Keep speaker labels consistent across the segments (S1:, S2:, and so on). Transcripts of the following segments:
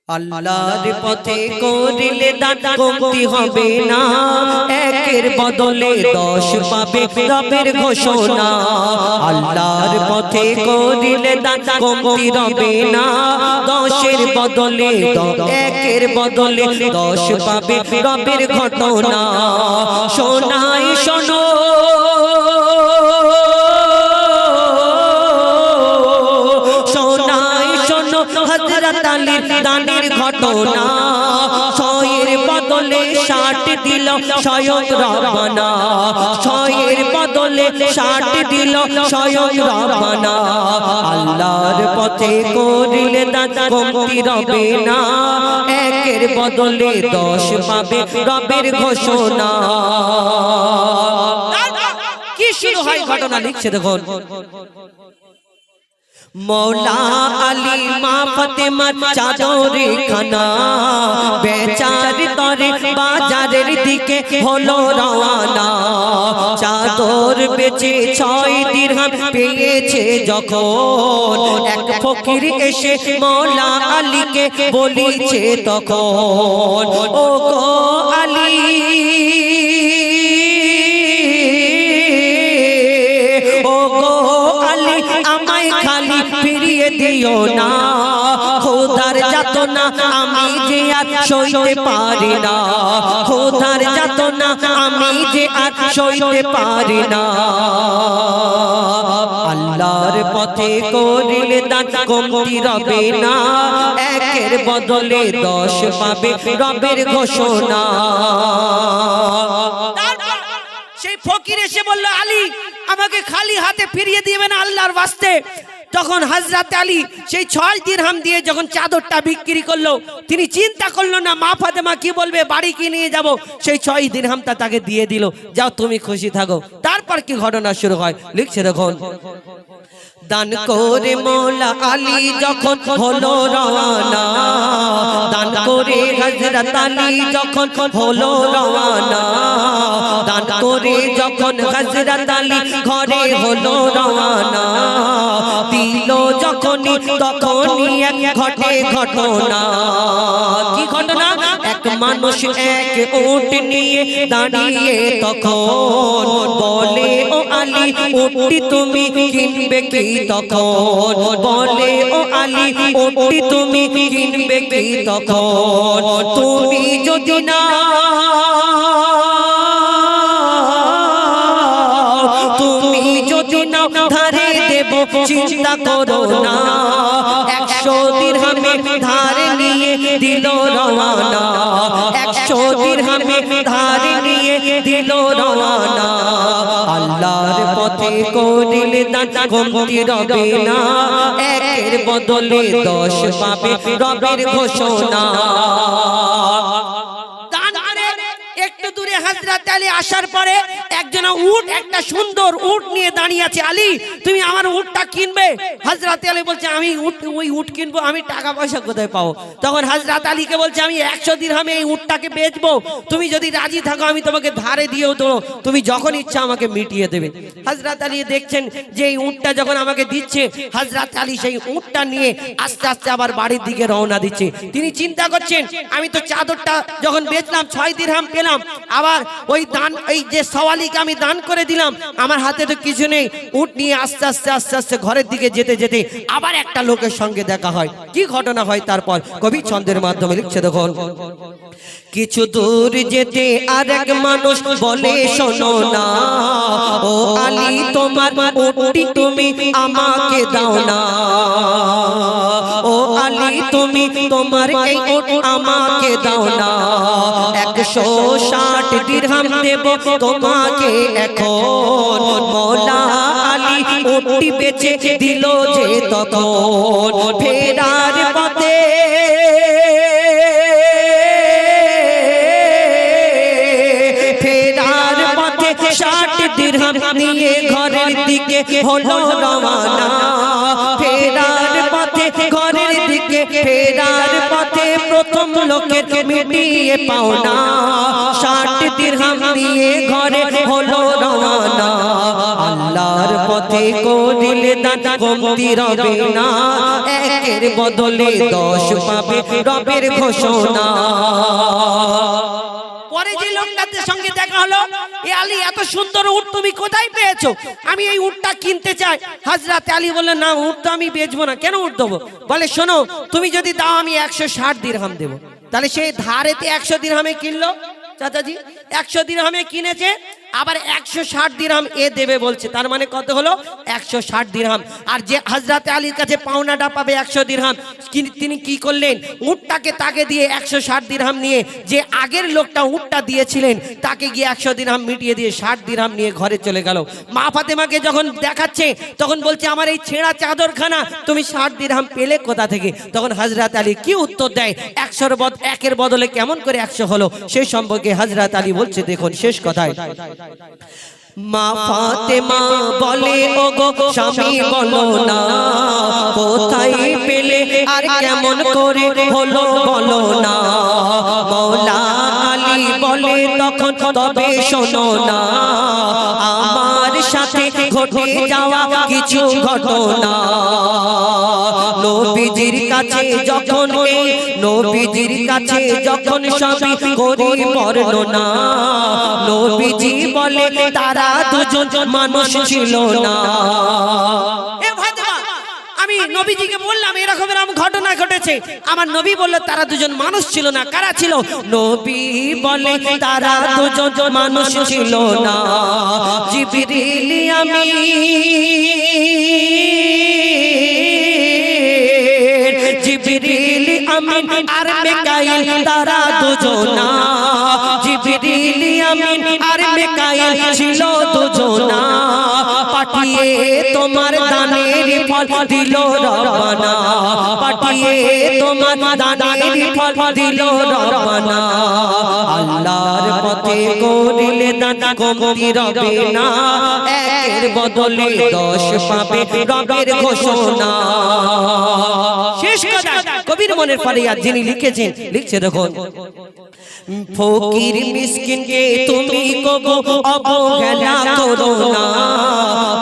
S1: আল্লাহর পথে করিলে দান কমতি হবে না, একের বদলে 10 পাবে রবের ঘোষণা। আল্লাহর পথে করিলে দান কমতি হবে না, 10-এর বদলে 1-এর বদলে 10 পাবে রবের ঘটনা। শোনাই শোনো হযরত আলীর দানের ঘটনা। 6-এর বদলে 60 দিল স্বয়ং রব্বানা, 6-এর বদলে 60 দিল স্বয়ং রব্বানা। আল্লাহর পথে করিলে দান কমতি রবে না, 1-এর বদলে 10 পাবে রবের ঘোষণা। কি শুরু হয় ঘটনা লিখছে দেখুন। মৌলা আলী মা ফাতেমার চাদরে খানা, বেচার তরে বাজারের দিকে হলো রওয়ানা। চাদর বেচে 6 দিরহাম পেয়েছে যখন, এক ফকির এসে মৌলা আলীকে বলিছে তখন, ও গো আলী আমায় খালি ফিরিয়ে দিও না, খোদার যাতনা আমি যে আর সইতে পারি না, খোদার যাতনা আমি যে আর সইতে পারি না। আল্লাহর পথে করিলে দান কমতি রবে না, 1-এর বদলে 10 পাবে রবের ঘোষণা। সেই ফকির এসে বলল, আলী আমাকে খালি হাতে ফিরিয়ে দিবেন আল্লাহর ওয়াস্তে। তখন হযরত আলী সেই 6 দিরহাম দিয়ে যখন চাদরটা বিক্রি করলো, তিনি চিন্তা করলো না মা ফাতেমা কি বলবে, বাড়ি কি নিয়ে যাব। সেই 6 দিরহামটা তাকে দিয়ে দিল, যাও তুমি খুশি থাকো। তারপর কি ঘটনা শুরু হয় লিখছে দেখুন। দান করে মৌলা আলী যখন হলো রওয়ানা, দান করে হযরত আলী যখন হলো রওয়ানা, দান করে যখন হযরত আলী ঘরে হলো রওয়ানা, দিল যখনই তখনই এক ঘটে ঘটনা। কি ঘটনা? এক মানুষ এক উট নিয়ে দাঁড়িয়ে তখন বলে, ও আলী উটটি তুমি কিনবে কি? তখন বলে, ও আলী উটটি তুমি কিনবে কি? তখন তুমি যদি না ধারে দেব চিন্তা করো না, 100 দিরহামে ধারে নিয়ে দিল রওয়ানা, 100 দিরহামে ধারে নিয়ে দিল রওয়ানা। আল্লাহর পথে করিলে দান কমতি রবে না, 1-এর বদলে 10 পাবে রবের ঘোষণা। একটু দূরে হযরত আলী আসার পরে একজন উট, একটা সুন্দর উট নিয়ে দাঁড়িয়ে আছে। আলী তুমি আমার উটটা কিনবে? হযরত আলী বলছে, আমি ওই উট কিনবো, আমি টাকা পয়সা কোথায় পাবো? তখন হযরত আলীকে বলছে, আমি 100 দিরহামে এই উটটাকে বেচবো, তুমি যদি রাজি থাকো আমি তোমাকে ধারে দিয়েও দেবো, তুমি যখন ইচ্ছা আমাকে মিটিয়ে দেবে। হযরত আলী দেখছেন যে এই উটটা যখন আমাকে দিচ্ছে, হযরত আলী সেই উটটা নিয়ে আস্তে আস্তে আবার বাড়ির দিকে রওনা দিচ্ছে। তিনি চিন্তা করছেন, আমি তো চাদরটা যখন বেচলাম 6 দিরহাম পেলাম, আবার ওই দান, এই যে সওয়ালিকে আমি দান করে দিলাম, আমার হাতে তো কিছু নেই। উট নিয়ে আস্তে আস্তে আস্তে আস্তে ঘরের দিকে যেতে যেতে আবার একটা লোকের সঙ্গে দেখা হয়। কি ঘটনা হয় তারপর কবি ছন্দের মাধ্যমে লিখছে দেখুন। কিছু দূর যেতে আরেক মানুষ বলে, শোনো না ও আলী তোমার উটটি তুমি আমাকে দাও না, ও আলী তুমি তোমার এই উট আমাকে দাও না, 160 দিরহাম দেব তোমাকে এখন। মৌলা আলী উটটি বেচে দিল যে তখন, ফেরার পথে ফেরার পথে 60 দিরহাম নিয়ে ঘরের দিকে হলো রওয়ানা, ফেরার পথে ঘরের দিকে, ফেরার পথে প্রথম লোকের মিটিয়ে পাওনা, 60 দিরহাম নিয়ে ঘরে হলো রওয়ানা। আল্লাহর পথে পথে করিলে দান কমতি রবে না, একের বদলে 10 পাবে রবের ঘোষণা। পরে যে লোকটার সঙ্গে দেখা হলো, এ আলী এত সুন্দর উট তুমি কোথায় পেয়েছো? আমি এই উটটা কিনতে চাই। হযরত আলী বললেন না, উট তো আমি বেচবো না। কেন উট দেবো? বলে শোনো, তুমি যদি দাও আমি 160 দিরহাম দেবো। তাহলে সে ধারেতে 100 দিরহামে কিনলো। চাচাজি 100 দিরহামে কিনেছে, আবার 160 দিরহাম এ দেবে বলছে। তার মানে কত হলো? 160 দিরহাম। আর যে হযরত আলীর কাছে পাওনাটা পাবে 100 দিরহাম, তিনি কি করলেন? উটটাকে তাকে দিয়ে 160 দিরহাম নিয়ে, যে আগের লোকটা উটটা দিয়েছিলেন তাকে গিয়ে 100 দিরহাম মিটিয়ে দিয়ে 60 দিরহাম নিয়ে ঘরে চলে গেল। মা ফাতেমাকে যখন দেখাচ্ছে তখন বলছে আমার এই ছেঁড়া চাদরখানা তুমি 60 দিরহাম পেলে কোথা থেকে? তখন হযরত আলী কি উত্তর দেয়? 100 বদলে কেমন করে 100 হলো? সেই সম্পর্কে হযরত আলী বলছে, দেখুন শেষ কথায়, মা ফাতেমা বলে ওগো স্বামী বলো না, কোথায় পেলে আর কেমন করে হলো বলো না। মওলা আলী বলে তখন তবে শোনো না, আমার সাথে ঘটে যাওয়া কিছু ঘটনা। নবীজির কাছে যখন নবীজির কাছে যখন সবই করি বর্ণনা, নবীজি বলে তারা দুজন মানুষ ছিল না। এ ফাতেমা, আমি নবীজিকে বললাম এরকম এরকম ঘটনা ঘটেছে। আমার নবী বলল তারা দুজন মানুষ ছিল না। কারা ছিল? নবী বলে তারা দুজন মানুষ ছিল না। জিবরিল জিবরিল আমিন আর মিকাইল তারা দুজনা। জিবরিল আমিন আর মিকাইল ছিল দুজনা। পাঠিয়ে তোমার দানের ফল দিল রব্বানা, পাঠিয়ে তোমার দানের ফল দিল রব্বানা। আল্লাহর পথে করিলে দান কমতি রবে না, একের বদলে 10 পাবে রবের ঘোষণা। শেষ কথা কবির মনের ফরিয়াদ যিনি লিখেছেন, লিখছে দেখুন, ফকির মিসকিনকে তুমি কবু অবহেলা করো না,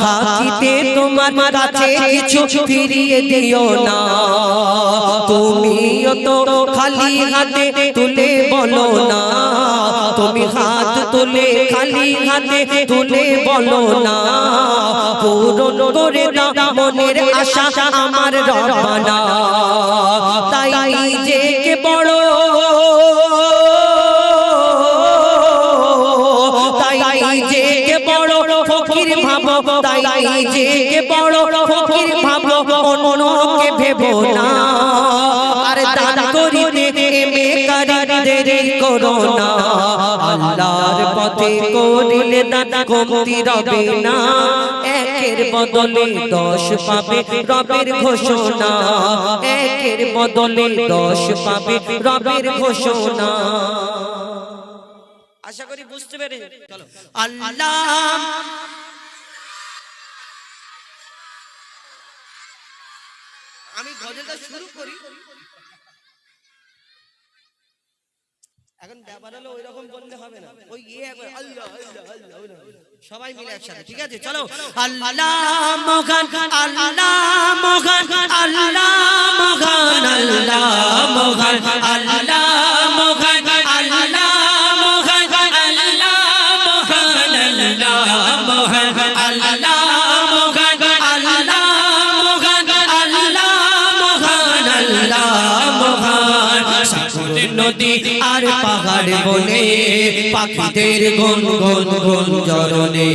S1: থাকিতে তোমার কাছে কিছু ফিরিয়ে দিও না। তুমিও তো খালি হাতে তুলে বলো না, তুমি হাত তুলে খালি হাতে তুলে বলো না, পূরণ করে দাও মনের আশা আমার রব্বানা। তাই নিজেকে বড়, তাই নিজেকে বড় ফকির ভাবো, তাই নিজেকে বড় ফকির ভাবো, অন্যকে ভেবো না। আর দান করিতে এমে দেরি করো না, আল্লাহর পথে করিলে দান কমতি রবে না, একের বদলে 10 পাবে রবের ঘোষণা, একের বদলে 10 পাবে রবের ঘোষণা। আশা করি বুঝতে পেরে। চলো আল্লাহ আমি গজলটা শুরু করি। এখন ব্যাপার হলো ওই রকম বললে হবে না, ওই একবার আল্লাহ আল্লাহ আল্লাহ সবাই মিলে একসাথে, ঠিক আছে? চলো আল্লাহ মগান, আল্লাহ মগান, আল্লাহ মগান, আল্লাহ মগান, আল্লাহ মগান, আল্লাহ নদী আর পাহাড় বনে পাখিদের গুনগুন গুঞ্জরণে,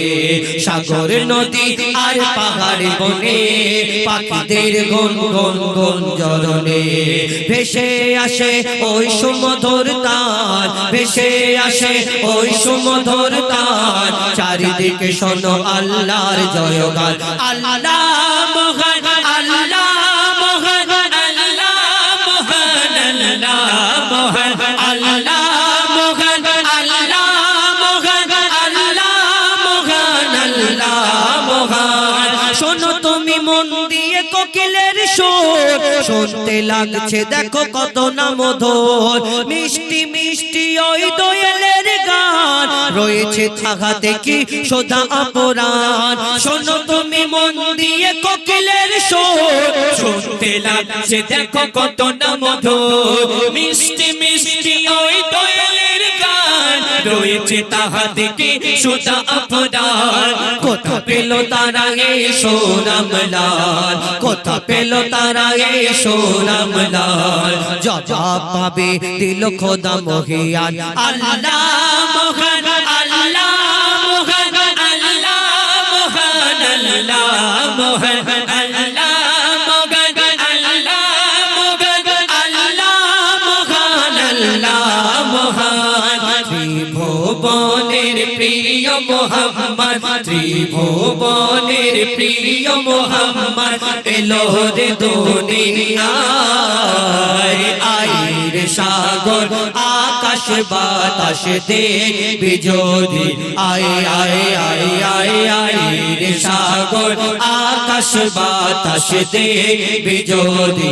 S1: সাগর নদী আর পাহাড় বনে পাখিদের গুনগুন গুঞ্জরণে, ভেসে আসে ওই সুমধুর তান, ভেসে আসে ওই সুমধুর তান, চারিদিকে শোনো আল্লাহর জয়গান। আল্লাহ মহান, আল্লাহ মহান, আল্লাহ মহান, আল্লাহ মহান, আল্লাহ মহান, আল্লাহ মহান, আল্লাহ মহান, আল্লাহ মহান। শোনো তুমি মন দিয়ে কোকিলের সুর, শুনতে লাগছে দেখো কত না মধুর, মিষ্টি মিষ্টি ওই দোয়েলের গান, রয়েছে থাকাতে কি সোজা অপরাণ। শোনো তুমি মন দিয়ে কোকিলের সুর,
S2: শুনতে লাগছে দেখো কত না মধুর, মিষ্টি মিষ্টি ওই দোয়েলের গান, রয়েছে তাহাতে কি সোজা অপরাণ।
S1: কোথা পেল তারা এই সোনাম লাল, কোথা পেল তারা এই সোনাম লাল, জবাব পাবে দিল খোদা মহিয়ান।
S2: আল্লাহ মহান, আল্লাহ মহান, আল্লাহ মহান, আল্লাহ মহান, আল্লাহ মহান, আল্লাহ মহান, আল্লাহ মহান, আল্লাহ মহান। ত্রিভুবনের প্রিয় মোহাম্মদ, ত্রিভুবনের প্রিয় মোহাম্মদ, এলো রে দুনিয়ায়। আইর সাগর আকাশ বাতাস দেখবি যদি, আয় আয় আয় আয় আইর সাগর আকাশ বাতাস দেখবি যদি,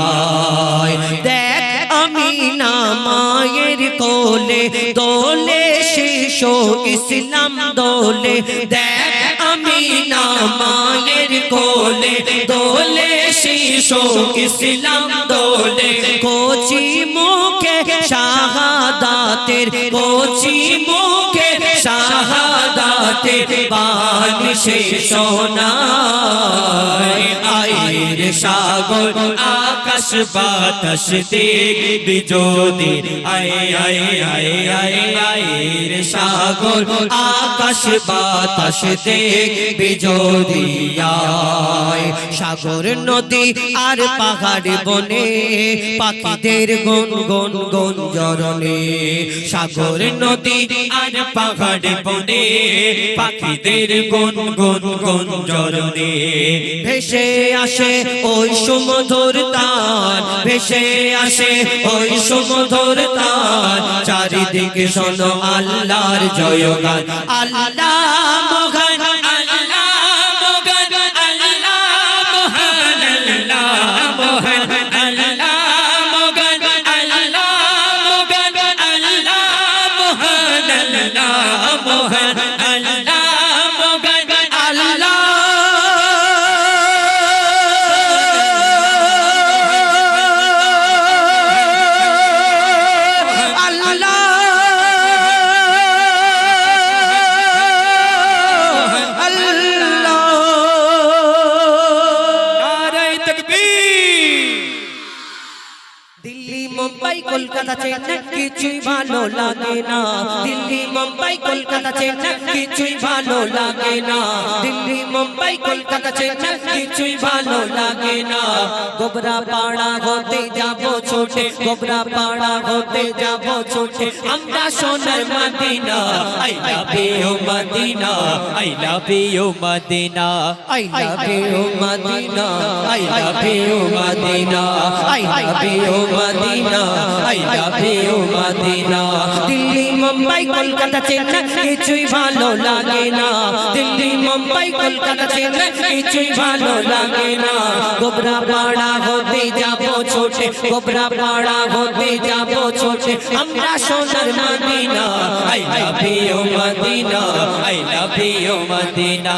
S2: আয়।
S1: দেখ আমি না মায়ের কোলে দোলে শিশু ইসলাম দোলে, দেখ আমি না মায়ের কোলে দোলে শিশু ইসলাম দোলে, কোচি মুখে শাহাদাতের, কোচি মুখে শাহাদাতের বাণী সে শোনায়।
S2: আইর সাগর আকাশ বাতাস দেখবি যদি, আয় আয় আয় আয় আইর সাগর আকাশ বাতাস দেখবি যদি, আয়।
S1: সাগর নদী আর পাহাড় বনে পাখিদের গুন গুন গুন জরনে,
S2: সাগর নদী আর পাহাড় বনে পাখিদের গুন গুন গুন জরনে,
S1: ভেসে আসে ওই সুমধুর তার, ভেসে আসে ওই সুমধুর তার, চারিদিকে শোনো আল্লাহর জয়গান। আল্লাহ মহান,
S2: আল্লাহ মহান, আল্লাহ মহান, আল্লাহ মহান, আল্লাহ মহান, আল্লাহ মহান, আল্লাহ মহান, আল্লাহ মহান, আল্লাহ মহান,
S1: আল্লাহ মুম্বাই কলকাতা চেন্নাই কিছুই ভালো লাগে না, দিল্লি মুম্বাই কলকাতা চেন্নাই কিছুই ভালো লাগে না, দিল্লি মুম্বাই কলকাতা চেন্নাই কিছুই ভালো লাগে না। গোবরা পাড়া হতে যাব ছোটে, গোবরা পাড়া হতে যাব ছোটে, আমরা সোনার Medina.
S2: I love you Madina, I love you Madina,
S1: I love you Madina, I love you Madina, I love you Madina, I love you Madina। Delhi Mumbai Kolkata Chennai কিছুই ভালো লাগে না, দিল্লি মুম্বাই কলকাতা চেন্নাই কিছুই ভালো লাগে না। গোবরা পাড়া হতে যাব ছোটে, গোবরা পাড়া হতে যাব ছোটে, আমরা সোনার Medina.
S2: I love you Madina, I love you Madina,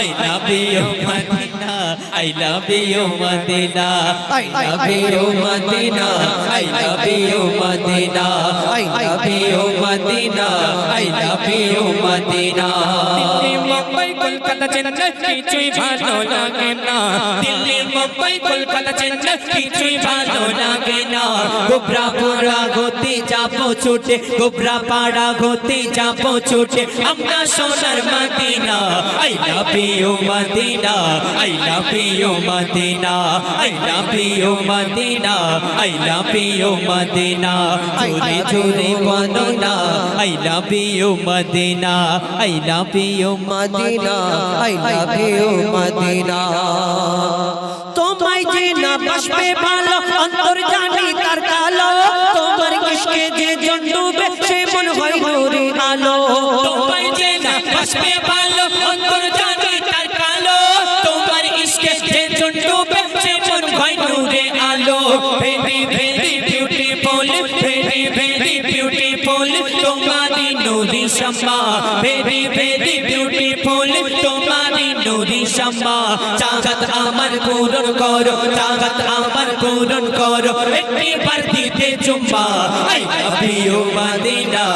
S2: I love you Madina, I love you Madina, I love you Madina, I love you Madina, I love you Madina, I love you Madina। Delhi Mumbai Kolkata Chennai কিছুই ভালো লাগে না, দিল্লি মুম্বাই কলকাতা চেন্নাই কিছুই ভালো লাগে না।
S1: গোবরা পাড়া হতে যাব ছোটে, গোবরা পাড়া হতে যাব ছোটে,
S2: আমরা সোনার Medina. I love you Madina, I love you Madina, I love you Madina, I love you Madina। জোরে জোরে বলো না I love you Madina, I love you
S1: Medina, I love you Madina. তোমায় যে না বাসবে ভালো অন্তর জানি তার কালো, তোমার ইশকে যে জন ডুবে সে মন হয় নূরে আলো।
S2: তোমায় যে না বাসবে ভালো অন্তর জানি তার কালো, তোমার ইশকে যে জন ডুবে সে মন হয় নূরে আলো। very very beautiful, very very beautiful, তোমারি নূরি শামা, very very beautiful, তোমারি নূরি শামা, চাহত আমার পূরণ করো, চাহত আমার পূরণ করো, একবার দিতে চুম্মা, I love you Madina,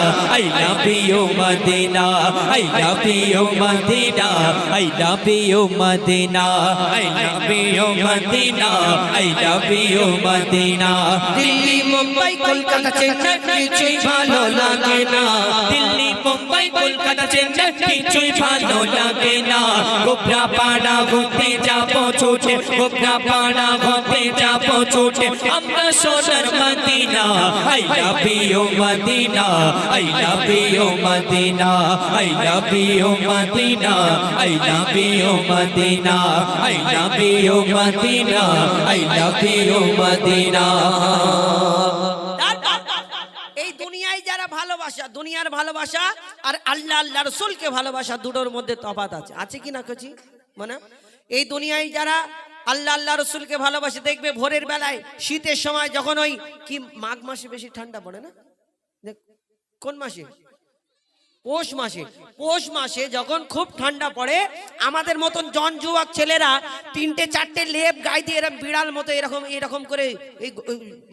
S2: I love you Madina, I love you Madina, I love you Madina, I love you Madina, I love you Madina,
S1: Delhi Mumbai Kolkata Chennai কিছুই ভালো লাগে না,
S2: দিল্লি মুম্বাই কলকাতা চেন্নাই কিছুই ভালো লাগে না, গোবরা পাড়া ঘুরতে যাবো ছুটে, গোবরা পাড়া ঘুরতে যাবো ছুটে, আমরা সোনার Medina, I love you Madina, I love you Madina, I love you Madina, I love you Madina, I love you Madina, I love you Madina.
S1: এই দুনিয়ায় যারা ভালোবাসা, দুনিয়ার ভালোবাসা আর আল্লাহ আল্লাহ রসুলকে ভালোবাসা, দুটোর মধ্যে তফাৎ আছে, আছে কি না কচি? মানে এই দুনিয়ায় যারা আল্লাহ আল্লাহ রসুলকে ভালোবাসে, দেখবে ভোরের বেলায় শীতের সময় যখন ওই কি মাঘ মাসে বেশি ঠান্ডা পড়ে না, কোন মাসে? পৌষ মাসে। পৌষ মাসে যখন খুব ঠান্ডা পড়ে, আমাদের মতন জন যুবক ছেলেরা তিনটে চারটে লেপ গায়ে দিয়ে এরকম বিড়াল মতো এরকম এরকম করে এই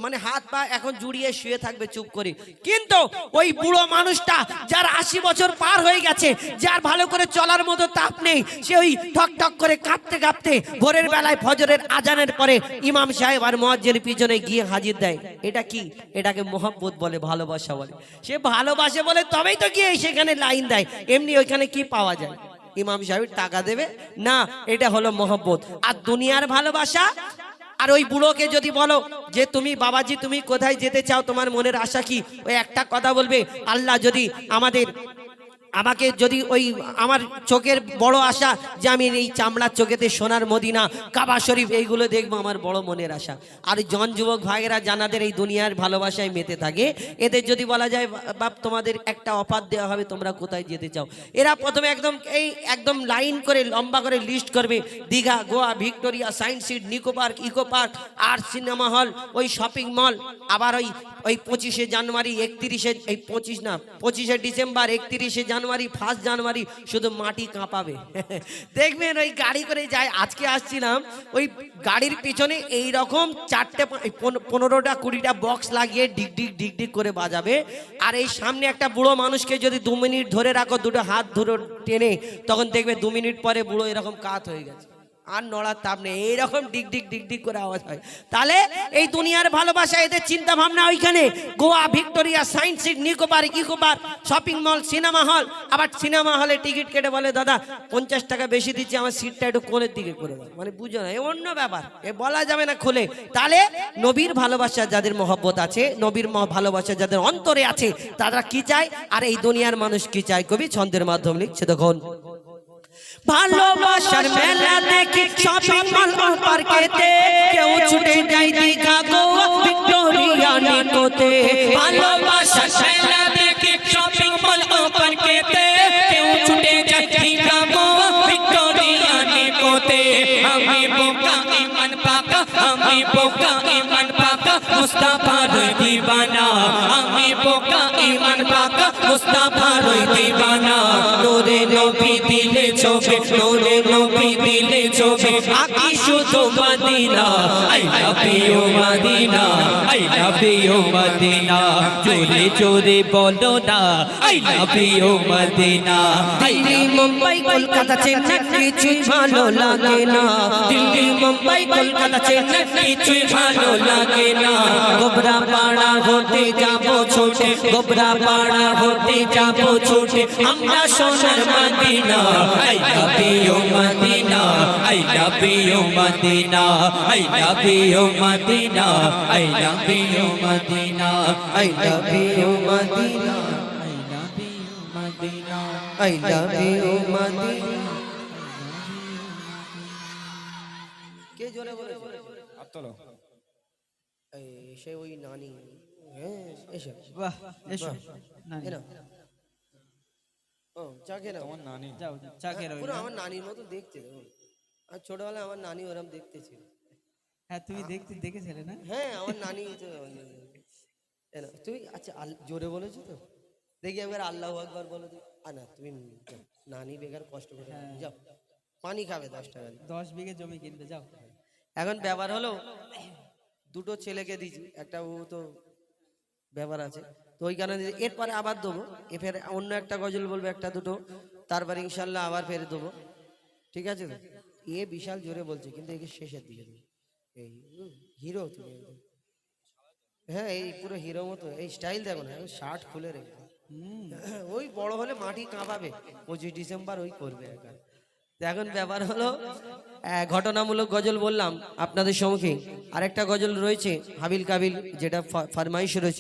S1: মানে হাত পা এখন জুড়িয়ে শুয়ে থাকবে চুপ করে। কিন্তু ওই বুড়ো মানুষটা যার 80 বছর পার হয়ে গেছে, যার ভালো করে চলার মতো তাপ নেই, সে ওই ঠক ঠক করে কাঁপতে কাঁপতে ভোরের বেলায় ফজরের আজানের পরে ইমাম সাহেব আর মুয়াজ্জিনের পিছনে গিয়ে হাজির দেয়। এটা কি? এটাকে মোহাব্বত বলে, ভালোবাসা বলে। সে ভালোবাসে বলে তবেই তো গিয়ে সেখানে লাইন দেয়, এমনি ওইখানে কি পাওয়া যায়? ইমাম সাহেব টাকা দেবে না, এটা হলো মোহাব্বত। আর দুনিয়ার ভালোবাসা, আর ওই বুড়োকে যদি বলো যে তুমি বাবাজি তুমি কোথায় যেতে চাও, তোমার মনের আশা কি, ওই একটা কথা বলবে, আল্লাহ যদি আমাকে যদি ওই আমার চোখের বড় আশা যে আমি এই চামড়ার চোখেতে সোনার মদিনা কাবা শরীফ এইগুলো দেখবো, আমার বড় মনের আশা। আর জন যুবক ভাইয়েরা জানাদের এই দুনিয়ার ভালোবাসায় মেতে থাকে, এদের যদি বলা যায় বাপ তোমাদের একটা অফার দেওয়া হবে, তোমরা কোথায় যেতে চাও, এরা প্রথমে একদম লাইন করে লম্বা করে লিস্ট করবে, Digha, Goa, Victoria, science city, Nicco park, eco park, আর সিনেমা হল, ওই শপিং মল, আবার ওই 25শে জানুয়ারি, 25শে ডিসেম্বর, 31শে জানুয়ারি, 1 জানুয়ারি শুধু মাটি কাঁপাবে। দেখবেন ওই গাড়ি করে যায়। আজকে আসছিলাম, ওই গাড়ির পিছনে এইরকম 15টা 20টা বক্স লাগিয়ে ডিগ ডিগ ডিগ ডিগ করে বাজাবে। আর এই সামনে একটা বুড়ো মানুষকে যদি 2 মিনিট ধরে রাখো, দুটো হাত ধরে টেনে, তখন দেখবে 2 মিনিট পরে বুড়ো এরকম কাত হয়ে গেছে, আর নড়ার তাপ নেই, এইরকম ডিগ ডিগ ডিগ ডিগ করে আওয়াজ হয়। তাহলে এই দুনিয়ার ভালোবাসা, এদের চিন্তা ভাবনা ওইখানে Goa, Victoria, science city, Nicco park, eco park, shopping mall, cinema hall. আবার সিনেমা হলে টিকিট কেটে বলে দাদা 50 টাকা বেশি দিচ্ছি, আমার সিটটা একটু কোণের দিকে করে দাও। মানে বুঝো না, এ অন্য ব্যাপার, এ বলা যাবে না খুলে। তাহলে নবীর ভালোবাসা যাদের মহব্বত আছে, নবীর ভালোবাসা যাদের অন্তরে আছে, তারা কি চায় আর এই দুনিয়ার মানুষ কি চায়, কবি ছন্দের মাধ্যমে লিখছে। তখন ভালোবাসার মেলা দেখি শপিং মল ও পার্কেতে, কেউ ছুটে যায় দীঘা, গোয়া, ভিক্টোরিয়া, নিকোতে।
S2: ভালোবাসার মেলা দেখি শপিং মল ও পার্কেতে, কেউ ছুটে যায় দীঘা, গোয়া, ভিক্টোরিয়া, নিকোতে। আমি বোকা ইমান পাকা, আমি বোকা ইমান পাকা, মুস্তাফার দিওয়ানা। আমি বোকা ইমান পাকা, মুস্তাফার দিওয়ানা। নূরে নবী দিলে ছবি, নূরে নবী দিলে ছবি, আকি শুধু Madina. I love you Medina, I love you Madina. জোরে জোরে বলো না, I love you Madina.
S1: Delhi, Mumbai, Kolkata, Chennai কিছুই ভালো লাগে না, দিল্লি, মুম্বাই, কলকাতা, চেন্নাই
S2: কিছুই ভালো লাগে না।
S1: গোবরা পাড়া হতে যাবো ছোটে, গোবরা পাড়া হতে যাবো ছোটে,
S2: আমরা সোনার Medina. I love you Medina, I love you Medina, I love you Medina, I love you Medina,
S1: I love you Medina,
S2: I love you Medina,
S1: I love you Medina. কে জোরে বলে? সে ওই নানি। হ্যাঁ এসো,
S3: বাহ, এসো
S1: এ নাও। ও চা খেয়ে নাও।
S3: নানি, যাও চা খেয়ে নাও।
S1: পুরো আমার নানির মতো দেখতে। আর ছোটবেলায় আমার নানি ওরকম দেখতে ছিল।
S2: হ্যাঁ তুমি দেখেছিলে না?
S1: হ্যাঁ আমার নানি তো তুমি আচ্ছা জোরে বলেছো তো দেখি একবার আল্লাহ আকবার বলো তো না তুমি যাও, নানি বেকার কষ্ট করে যাও পানি খাবে 10 টাকা দিয়ে।
S2: 10 বিঘে জমি কিনতে যাও।
S1: এখন ব্যাপার হলো দুটো ছেলেকে দিয়েছি একটা ও তো ব্যাপার আছে তো ওই কারণে এরপরে আবার দেবো ফের অন্য একটা গজল বলবো একটা দুটো তারপরে ইনশাল্লাহ আবার ফের দেবো ঠিক আছে তো এ বিশাল জোরে বলছে কিন্তু একে শেষের দিকে দেবো এই হিরো তুমি একদম। হ্যাঁ এই পুরো হিরো মতো এই স্টাইল দেখো না শার্ট খুলে রেখে ওই বড় হলে মাটি কাঁপাবে 25 ডিসেম্বর ওই করবে একা তো এখন ব্যাপার হলো ঘটনামূলক গজল বললাম আপনাদের সম্মুখে আরেকটা গজল রয়েছে হাবিল কাবিল যেটা ফরমাইশ রয়েছে